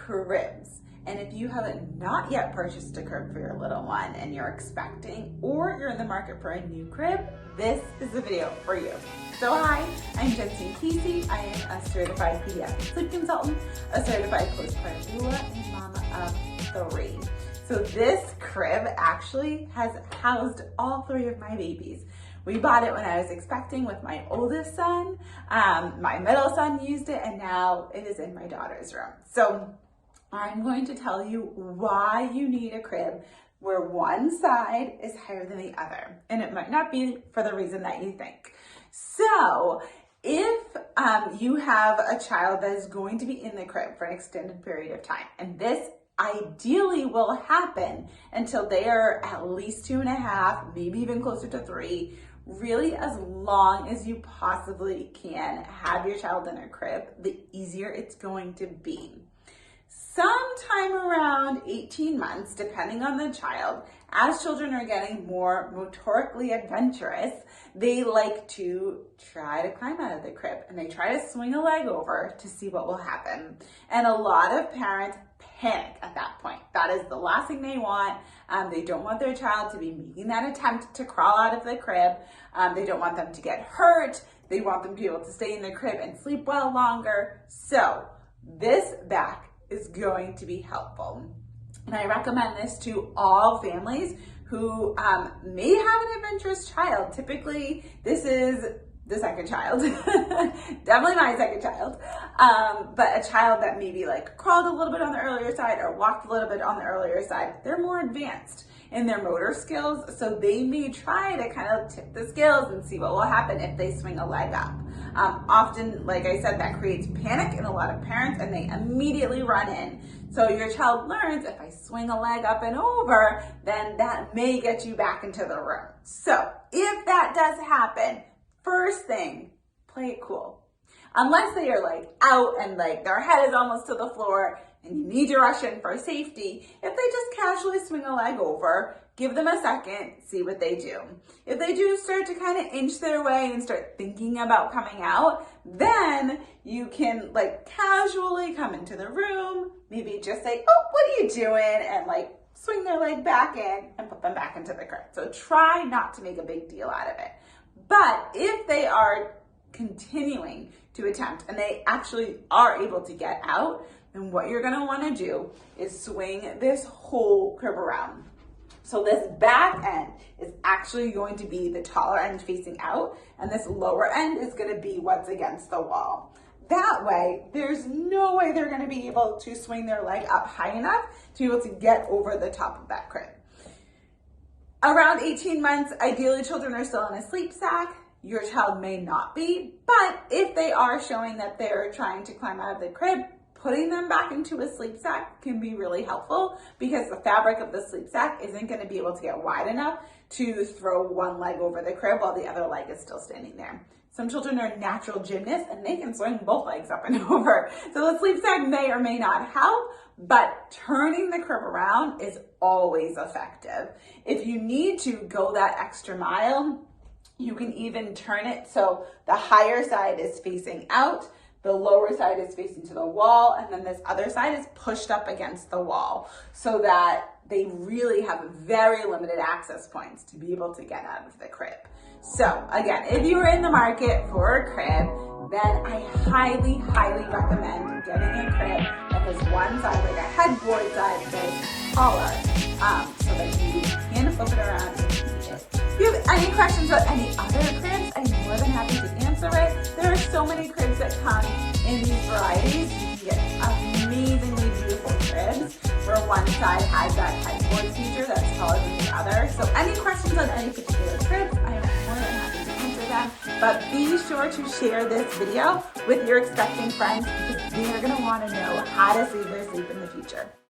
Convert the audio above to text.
cribs. And if you haven't not yet purchased a crib for your little one and you're expecting, or you're in the market for a new crib, this is the video for you. So hi, I'm Justine Casey. I am a certified pediatric sleep consultant, a certified postpartum doula, and mama of 3. So this crib actually has housed all 3 of my babies. We bought it when I was expecting with my oldest son. My middle son used it, and now it is in my daughter's room. So I'm going to tell you why you need a crib where one side is higher than the other. And it might not be for the reason that you think. So if you have a child that is going to be in the crib for an extended period of time, and this ideally will happen until they are at least 2.5, maybe even closer to 3, really as long as you possibly can have your child in a crib, the easier it's going to be. Sometime around 18 months, depending on the child, as children are getting more motorically adventurous, they like to try to climb out of the crib and they try to swing a leg over to see what will happen. And a lot of parents panic at that point. That is the last thing they want. They don't want their child to be making that attempt to crawl out of the crib. They don't want them to get hurt. They want them to be able to stay in the crib and sleep well longer. So this back is going to be helpful. And I recommend this to all families who may have an adventurous child. Typically, this is the second child, definitely my second child, but a child that maybe like crawled a little bit on the earlier side or walked a little bit on the earlier side. They're more advanced in their motor skills, so they may try to kind of tip the scales and see what will happen if they swing a leg up. Often, like I said, that creates panic in a lot of parents and they immediately run in. So your child learns, if I swing a leg up and over, then that may get you back into the room. So if that does happen, first thing, play it cool. Unless they are like out and like their head is almost to the floor and you need to rush in for safety, if they just casually swing a leg over, give them a second, see what they do. If they do start to kind of inch their way and start thinking about coming out, then you can like casually come into the room, maybe just say, oh, what are you doing? And like swing their leg back in and put them back into the crib. So try not to make a big deal out of it. But if they are continuing to attempt and they actually are able to get out, then what you're gonna wanna do is swing this whole crib around. So this back end is actually going to be the taller end facing out, and this lower end is gonna be what's against the wall. That way, there's no way they're gonna be able to swing their leg up high enough to be able to get over the top of that crib. Around 18 months, ideally children are still in a sleep sack. Your child may not be, but if they are showing that they're trying to climb out of the crib, putting them back into a sleep sack can be really helpful because the fabric of the sleep sack isn't going to be able to get wide enough to throw one leg over the crib while the other leg is still standing there. Some children are natural gymnasts and they can swing both legs up and over. So the sleep sack may or may not help, but turning the crib around is always effective. If you need to go that extra mile, you can even turn it so the higher side is facing out, the lower side is facing to the wall, and then this other side is pushed up against the wall so that they really have very limited access points to be able to get out of the crib. So again, if you are in the market for a crib, then I highly, highly recommend getting a crib that has one side, like a headboard side, that is taller, so that you can flip it around if you need it. If you have any questions about any other cribs, I'm more than happy to answer it. There are so many cribs that come in these varieties. You can get amazingly beautiful cribs where one side has that headboard feature that's taller than the other. So any questions on any particular cribs, I am more than happy to answer them. But be sure to share this video with your expecting friends because they are going to want to know how to save their sleep in the future.